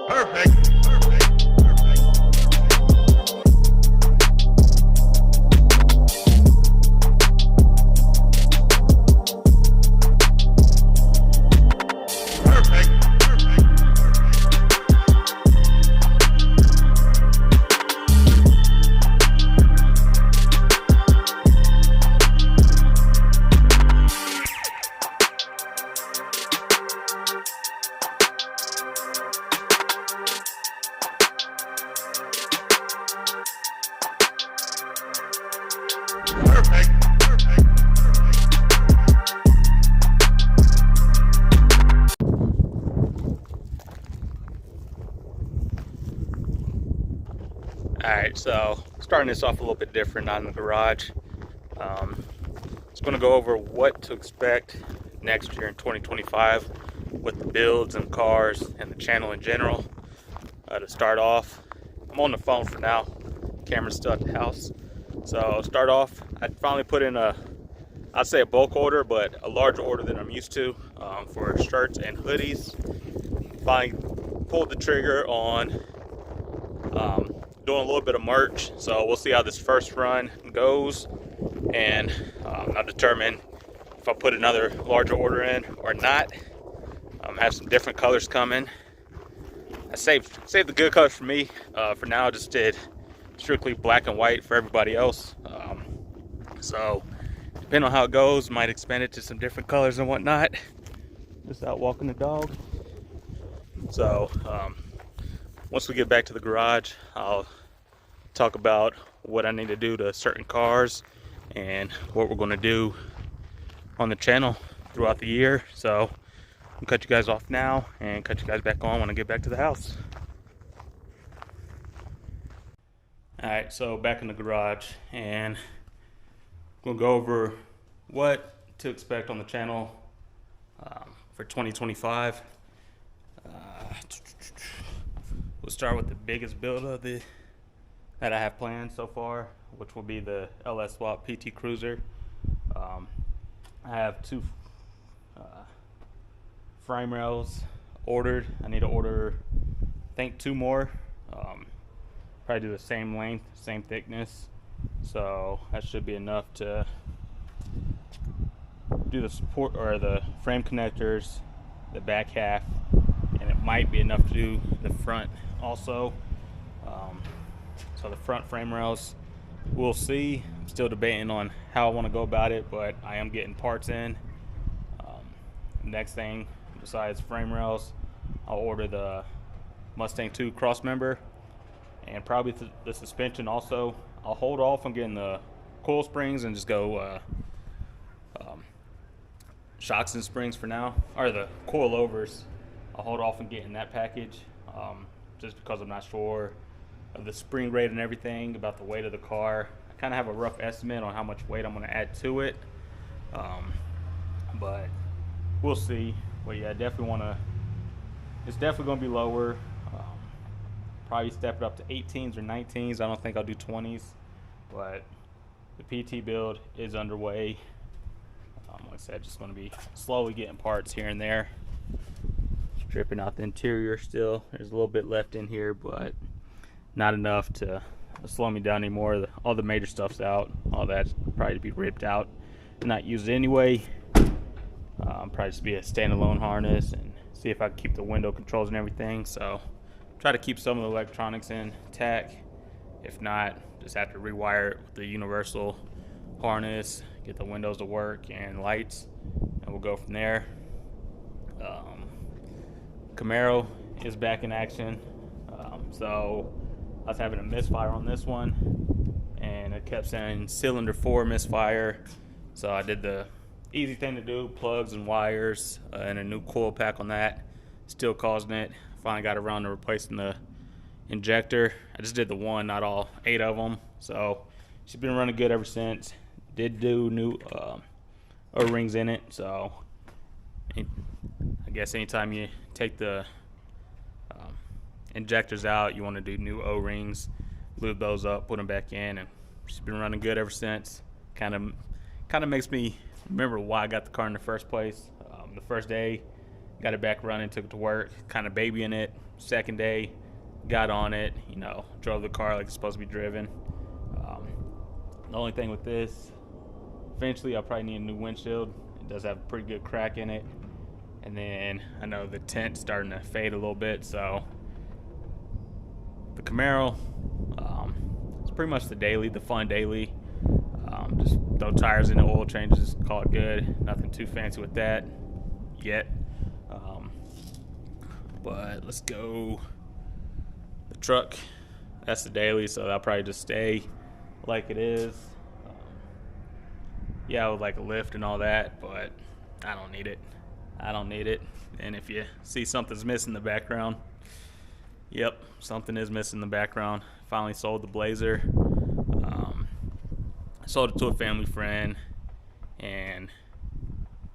Perfect. Alright, so starting this off a little bit different on the garage. Just going to go over what to expect next year in 2025 with the builds and cars and the channel in general. To start off, I'm on the phone for now. Camera's still at the house. So start off, I finally put in I'd say a bulk order, but a larger order than I'm used to for shirts and hoodies. Finally pulled the trigger on doing a little bit of merch. So we'll see how this first run goes, and I'll determine if I put another larger order in or not. Have some different colors coming. I saved the good colors for me. For now, I just did strictly black and white for everybody else. So depending on how it goes, might expand it to some different colors and whatnot. Just out walking the dog. So once we get back to the garage, I'll talk about what I need to do to certain cars and what we're going to do on the channel throughout the year. So I'll cut you guys off now and cut you guys back on when I get back to the house. Alright, so back in the garage, and we'll go over what to expect on the channel for 2025. We'll start with the biggest build that I have planned so far, which will be the LS Swap PT Cruiser. I have two frame rails ordered. I need to order, I think, 2 more. Probably do the same length, same thickness. So that should be enough to do the support or the frame connectors, the back half, and it might be enough to do the front also. So the front frame rails, we'll see. I'm still debating on how I want to go about it, but I am getting parts in. Next thing, besides frame rails, I'll order the Mustang 2 cross member and probably the suspension also. I'll hold off on getting the coil springs and just go shocks and springs for now, or the coilovers. I'll hold off on getting that package just because I'm not sure of the spring rate and everything, about the weight of the car. I kind of have a rough estimate on how much weight I'm going to add to it, but we'll see. But yeah, definitely want to, it's definitely going to be lower. Probably step it up to 18s or 19s. I don't think I'll do 20s, but the PT build is underway. Like I said, just going to be slowly getting parts here and there. Stripping out the interior still. There's a little bit left in here, but not enough to slow me down anymore. All the major stuff's out. All that's probably to be ripped out and not used anyway. Probably just be a standalone harness and see if I can keep the window controls and everything. So try to keep some of the electronics intact. If not, just have to rewire it with the universal harness, get the windows to work and lights, and we'll go from there. Camaro is back in action. So I was having a misfire on this one, and it kept saying cylinder 4 misfire. So I did the easy thing to do, plugs and wires, and a new coil pack on that. Still causing it. Finally got around to replacing the injector. I just did the one, not all 8 of them. So she's been running good ever since. Did do new O-rings in it. So I guess anytime you take the injectors out, you want to do new O-rings, lube those up, put them back in, and she's been running good ever since. Kind of makes me remember why I got the car in the first place. The first day, got it back running, took it to work, kind of babying it. Second day, got on it, drove the car like it's supposed to be driven. The only thing with this, eventually I'll probably need a new windshield. It does have a pretty good crack in it. And then I know the tint's starting to fade a little bit, so the Camaro, it's pretty much the fun daily. Just throw tires in, the oil changes, call it good. Nothing too fancy with that yet. But let's go. The truck, that's the daily, so that'll probably just stay like it is. Yeah, I would like a lift and all that, but I don't need it. And if you see something's missing in the background, yep, something is missing in the background. Finally sold the Blazer. I sold it to a family friend, and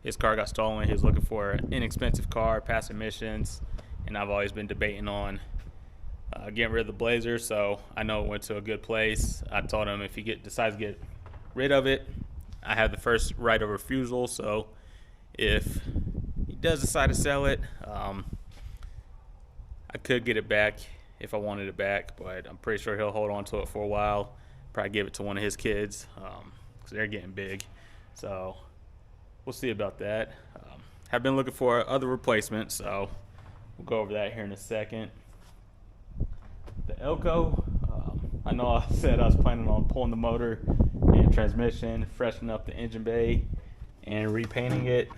his car got stolen. He was looking for an inexpensive car, pass emissions, and I've always been debating on getting rid of the Blazer, so I know it went to a good place. I told him if he decides to get rid of it, I have the first right of refusal, so if he does decide to sell it, I could get it back if I wanted it back, but I'm pretty sure he'll hold on to it for a while. Probably give it to one of his kids because they're getting big. So we'll see about that. Have been looking for other replacements, so we'll go over that here in a second. The Elko, I know I said I was planning on pulling the motor and transmission, freshening up the engine bay, and repainting it.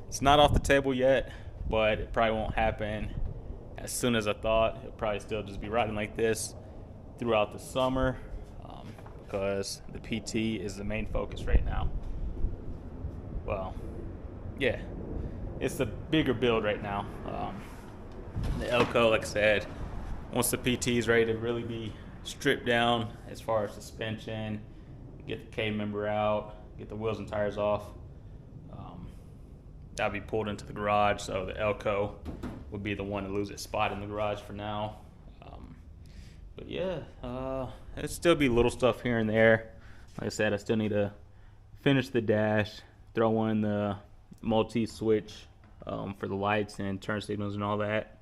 It's not off the table yet, but it probably won't happen as soon as I thought. It'll probably still just be riding like this throughout the summer because the PT is the main focus right now. Well, yeah, it's the bigger build right now. The Elko, like I said, once the PT is ready to really be stripped down as far as suspension, get the K member out, get the wheels and tires off, that'll be pulled into the garage, so the Elko would be the one to lose its spot in the garage for now. But yeah, it'll still be little stuff here and there. Like I said, I still need to finish the dash, throw in the multi-switch for the lights and turn signals and all that.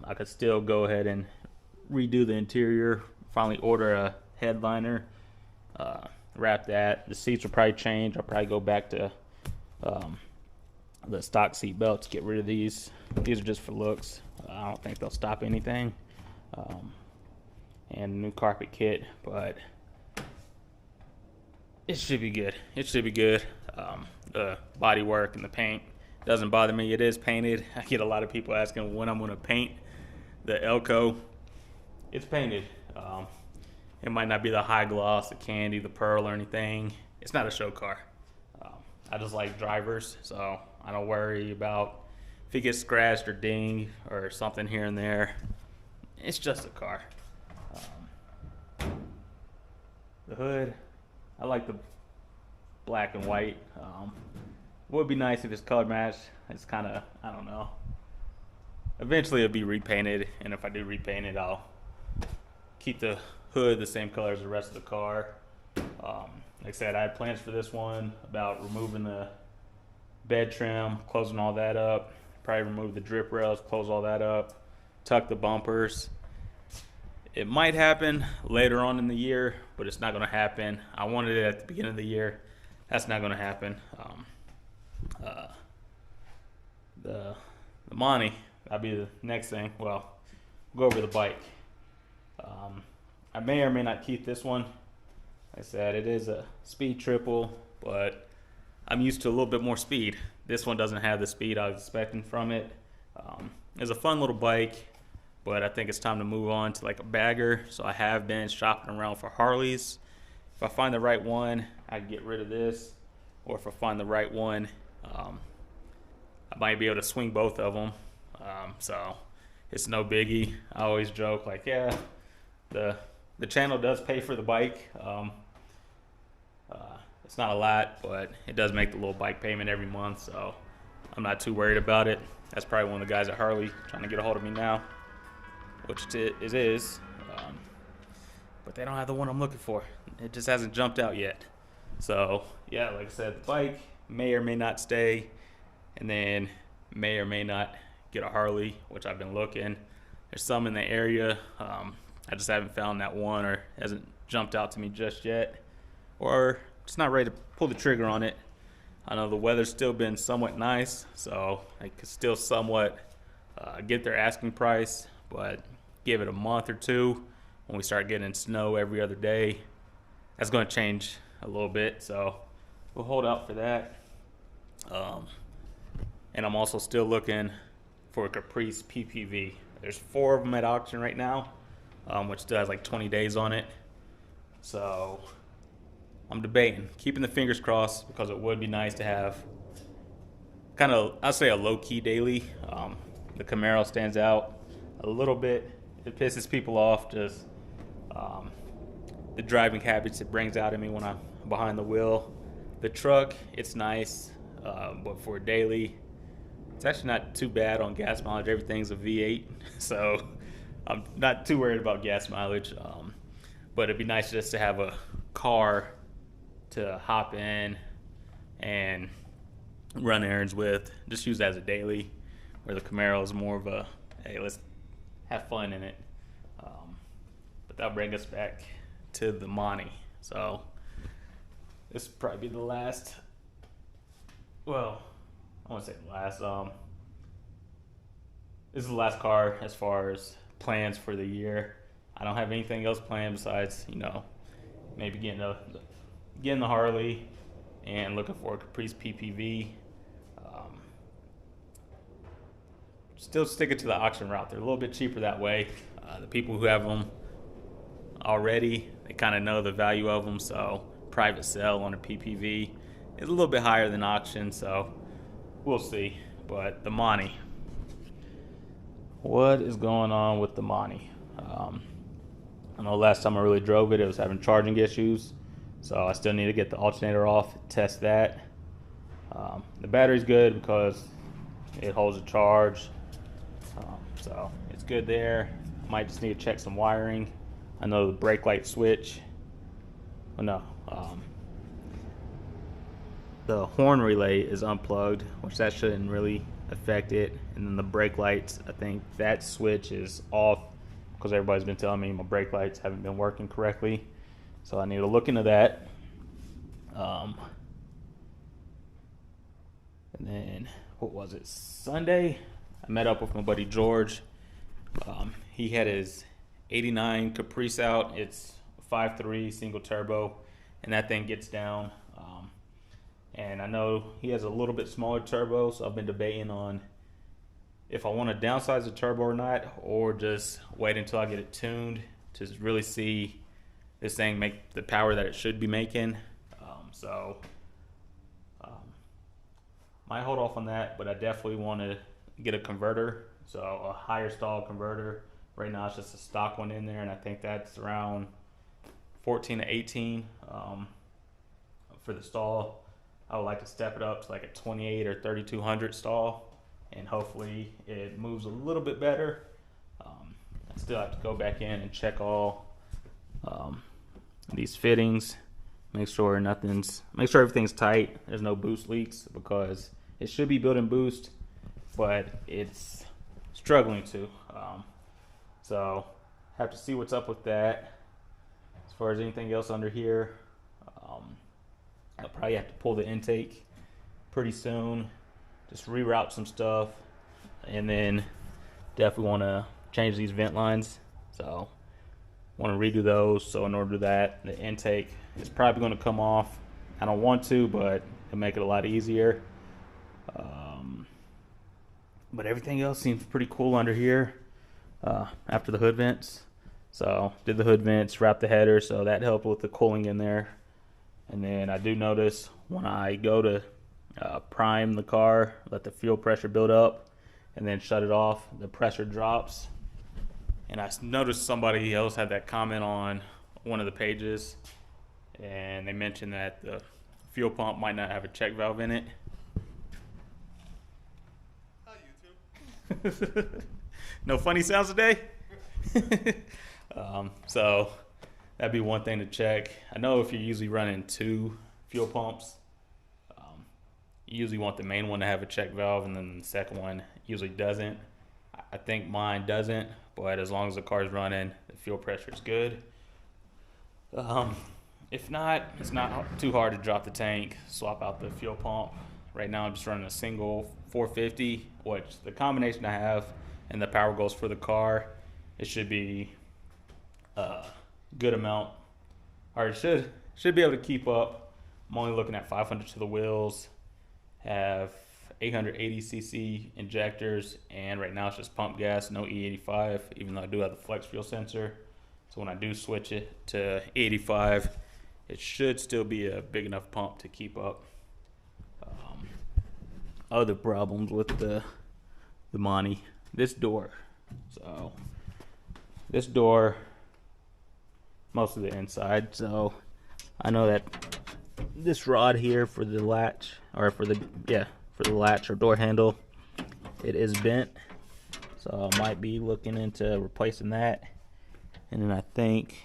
I could still go ahead and redo the interior, finally order a headliner, wrap that. The seats will probably change. I'll probably go back to the stock seat belts, get rid of these. These are just for looks. I don't think they'll stop anything. And a new carpet kit, but it should be good. The body work and the paint doesn't bother me. It is painted. I get a lot of people asking when I'm going to paint the Elko. It's painted. It might not be the high gloss, the candy, the pearl, or anything. It's not a show car. I just like drivers, so I don't worry about if it gets scratched or dinged or something here and there. It's just a car. The hood, I like the black and white. Would be nice if it's color matched. It's kind of, I don't know. Eventually it'll be repainted, and if I do repaint it, I'll keep the hood the same color as the rest of the car. Like I said, I had plans for this one about removing the bed trim, closing all that up, probably remove the drip rails, close all that up, tuck the bumpers. It might happen later on in the year, but it's not going to happen. I wanted it at the beginning of the year. That's not going to happen. The Monty, that'll be the next thing. Well, we'll go over the bike. I may or may not keep this one. Like I said, it is a speed triple, but I'm used to a little bit more speed. This one doesn't have the speed I was expecting from it. It's a fun little bike, but I think it's time to move on to like a bagger. So I have been shopping around for Harleys. If I find the right one, I can get rid of this. Or if I find the right one, I might be able to swing both of them. So it's no biggie. I always joke like, yeah, the channel does pay for the bike. It's not a lot, but it does make the little bike payment every month, so I'm not too worried about it. That's probably one of the guys at Harley trying to get a hold of me now, which it is. But they don't have the one I'm looking for. It just hasn't jumped out yet. So, yeah, like I said, the bike may or may not stay. and then may or may not get a Harley, which I've been looking. There's some in the area. I just haven't found that one, or hasn't jumped out to me just yet, or just not ready to pull the trigger on it. I know the weather's still been somewhat nice, so I could still somewhat get their asking price, but give it a month or two when we start getting snow every other day. That's going to change a little bit, so we'll hold out for that. And I'm also still looking for a Caprice PPV. There's 4 of them at auction right now, which still has like 20 days on it. So I'm debating, keeping the fingers crossed, because it would be nice to have kind of, I'd say, a low-key daily. The Camaro stands out a little bit. It pisses people off, just the driving habits it brings out of me when I'm behind the wheel. The truck, it's nice, but for a daily, it's actually not too bad on gas mileage. Everything's a V8, so I'm not too worried about gas mileage. But it'd be nice just to have a car to hop in and run errands with, just use as a daily, where the Camaro is more of a, hey, let's have fun in it. But that'll bring us back to the Monty. So this will probably be the last, well, I won't say the last, this is the last car as far as plans for the year. I don't have anything else planned besides, maybe getting the Harley and looking for a Caprice PPV. Still sticking to the auction route. They're a little bit cheaper that way. The people who have them already, they kind of know the value of them, so private sale on a PPV is a little bit higher than auction, so we'll see. But the Monty, what is going on with the Monty? I know last time I really drove it, it was having charging issues, so I still need to get the alternator off, test that. The battery's good because it holds a charge, so it's good there. Might just need to check some wiring. I know the brake light switch, the horn relay is unplugged, which that shouldn't really affect it. And then the brake lights, I think that switch is off because everybody's been telling me my brake lights haven't been working correctly, so I need to look into that. And then what was it, Sunday I met up with my buddy George. He had his 89 Caprice out. It's 5.3 single turbo, and that thing gets down. And I know he has a little bit smaller turbo, so I've been debating on if I want to downsize the turbo or not, or just wait until I get it tuned to really see this thing make the power that it should be making. Might hold off on that, but I definitely want to get a converter, so a higher stall converter. Right now it's just a stock one in there, and I think that's around 14 to 18 for the stall. I would like to step it up to like a 28 or 3200 stall, and hopefully it moves a little bit better. I still have to go back in and check all these fittings, make sure everything's tight. There's no boost leaks, because it should be built-in boost, but it's struggling to. So have to see what's up with that. As far as anything else under here, I'll probably have to pull the intake pretty soon, just reroute some stuff, and then definitely want to change these vent lines. So want to redo those. So in order to do that, the intake is probably going to come off. I don't want to, but it'll make it a lot easier. But everything else seems pretty cool under here after the hood vents. So did the hood vents, wrapped the header, so that helped with the cooling in there. And then I do notice when I go to prime the car, let the fuel pressure build up, and then shut it off, the pressure drops. And I noticed somebody else had that comment on one of the pages, and they mentioned that the fuel pump might not have a check valve in it. No funny sounds today? So that'd be one thing to check. I know if you're usually running 2 fuel pumps, you usually want the main one to have a check valve, and then the second one usually doesn't. I think mine doesn't, but as long as the car's running, the fuel pressure is good. If not, it's not too hard to drop the tank, swap out the fuel pump. Right now I'm just running a single 450, which the combination I have and the power goals for the car, it should be a good amount, or it should be able to keep up. I'm only looking at 500 to the wheels, have 880cc injectors, and right now it's just pump gas, no E85, even though I do have the flex fuel sensor. So when I do switch it to E85, it should still be a big enough pump to keep up. Other problems with the Monty, this door. So this door, most of the inside. So I know that this rod here for the latch, or for the latch or door handle, it is bent. So I might be looking into replacing that. And then I think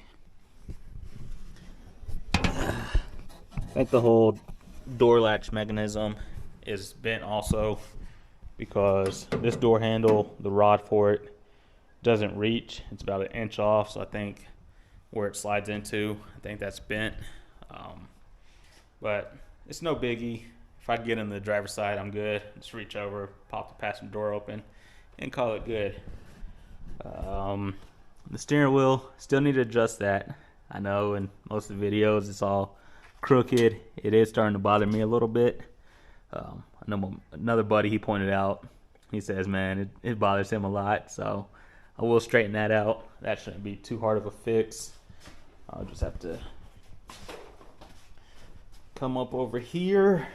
the whole door latch mechanism is bent also, because this door handle, the rod for it doesn't reach. It's about 1 inch off, so I think where it slides into, I think that's bent. But it's no biggie. If I get in the driver's side, I'm good. Just reach over, pop the passenger door open, and call it good. The steering wheel, still need to adjust that. I know in most of the videos it's all crooked. It is starting to bother me a little bit. I know another buddy, he pointed out, he says, man, it bothers him a lot. So I will straighten that out. That shouldn't be too hard of a fix. I'll just have to come up over here,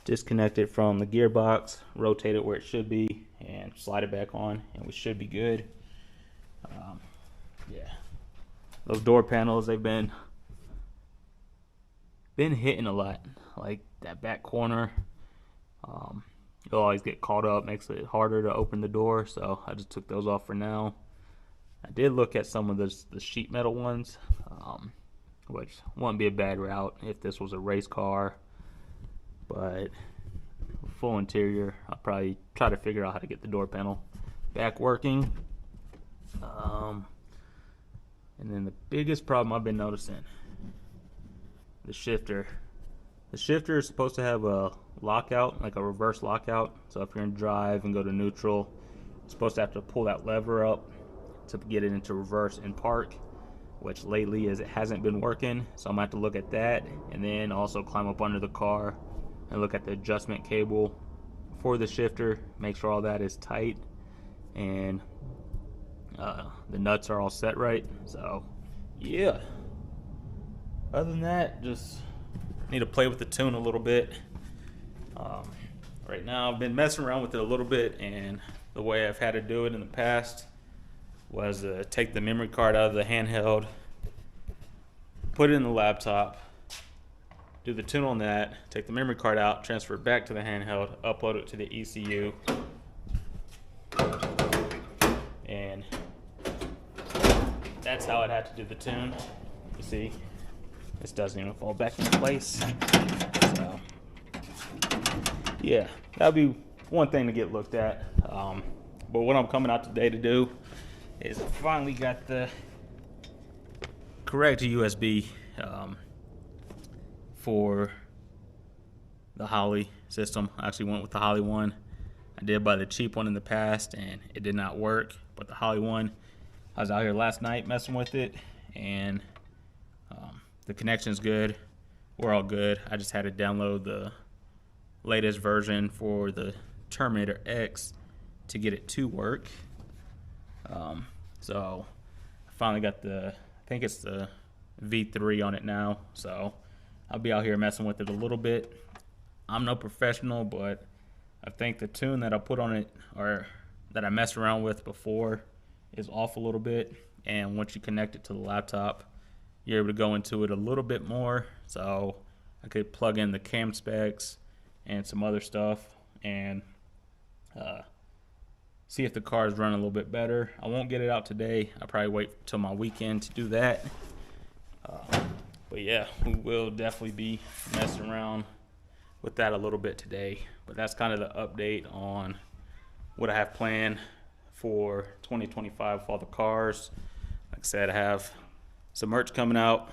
disconnect it from the gearbox, rotate it where it should be, and slide it back on, and we should be good. Yeah, those door panels, they've been hitting a lot. Like that back corner, you'll always get caught up, makes it harder to open the door. So I just took those off for now. I did look at some of the sheet metal ones, which wouldn't be a bad route if this was a race car. But full interior, I'll probably try to figure out how to get the door panel back working. And then the biggest problem I've been noticing, the shifter. The shifter is supposed to have a lockout, like a reverse lockout. So if you're in drive and go to neutral, you're supposed to have to pull that lever up to get it into reverse in park, which lately it hasn't been working. So I'm gonna have to look at that, and then also climb up under the car and look at the adjustment cable for the shifter, make sure all that is tight and the nuts are all set right. So yeah, other than that, just need to play with the tune a little bit. Right now I've been messing around with it a little bit, and the way I've had to do it in the past was take the memory card out of the handheld, put it in the laptop, do the tune on that, take the memory card out, transfer it back to the handheld, upload it to the ECU, and that's how I'd have to do the tune. You see, this doesn't even fall back into place. So yeah, that'll be one thing to get looked at. But what I'm coming out today to do is I finally got the correct USB for the Holley system. I actually went with the Holley one. I did buy the cheap one in the past and it did not work, but the Holley one, I was out here last night messing with it, and the connection's good. We're all good. I just had to download the latest version for the Terminator X to get it to work. So I finally got I think it's the V3 on it now. So I'll be out here messing with it a little bit. I'm no professional, but I think the tune that I put on it, or that I messed around with before, is off a little bit. And once you connect it to the laptop, you're able to go into it a little bit more. So I could plug in the cam specs and some other stuff and see if the car is running a little bit better. I won't get it out today. I'll probably wait till my weekend to do that. But yeah, we will definitely be messing around with that a little bit today. But that's kind of the update on what I have planned for 2025 for all the cars. Like I said, I have some merch coming out.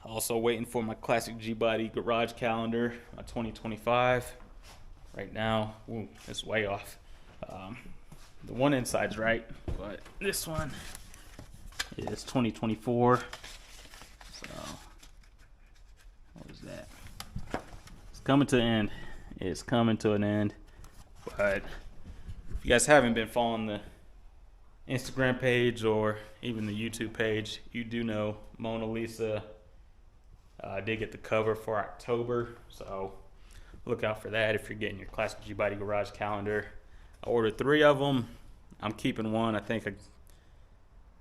Also waiting for my classic G-Body garage calendar, 2025. Right now, ooh, it's way off. The one inside's right, but this one is 2024. So, what is that? It's coming to an end. It's coming to an end. But if you guys haven't been following the Instagram page or even the YouTube page, you do know Mona Lisa did get the cover for October. So look out for that if you're getting your Classic G-Body garage calendar. I ordered 3 of them. I'm keeping one. I think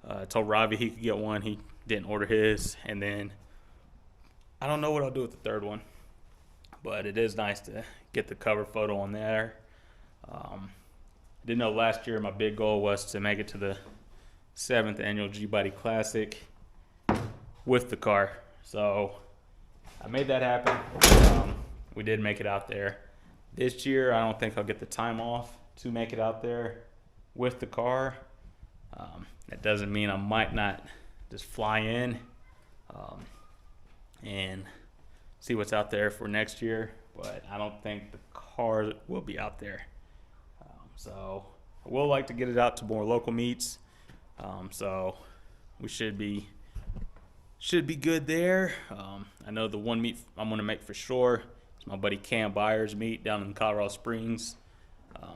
I told Ravi he could get one. He didn't order his. And then I don't know what I'll do with the 3rd one. But it is nice to get the cover photo on there. I didn't know last year my big goal was to make it to the 7th annual G-Body Classic with the car. So I made that happen. We did make it out there. This year, I don't think I'll get the time off to make it out there with the car. That doesn't mean I might not just fly in and see what's out there for next year, but I don't think the car will be out there. So I will like to get it out to more local meets. So we should be good there. I know the one meet I'm going to make for sure is my buddy Cam Byers meet down in Colorado Springs.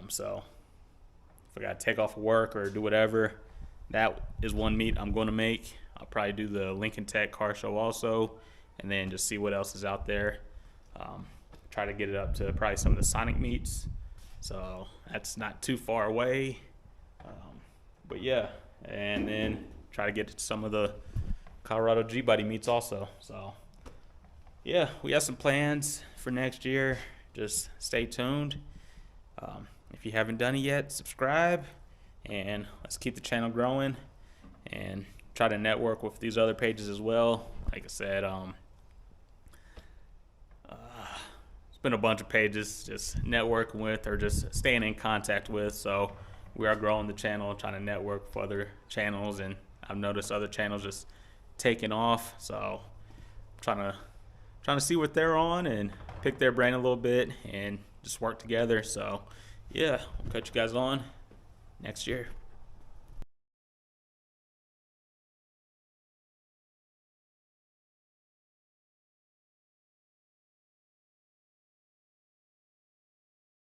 So if I got to take off of work or do whatever, that is one meet I'm going to make. I'll probably do the Lincoln Tech car show also, and then just see what else is out there. Try to get it up to probably some of the Sonic meets. So that's not too far away. But yeah, and then try to get to some of the Colorado G-Body meets also. So yeah, we have some plans for next year. Just stay tuned. If you haven't done it yet, subscribe, and let's keep the channel growing and try to network with these other pages as well. Like I said, it's been a bunch of pages just networking with or just staying in contact with. So we are growing the channel, trying to network with other channels, and I've noticed other channels just taking off. So I'm trying to see what they're on and pick their brain a little bit and just work together. So yeah, we'll catch you guys on next year.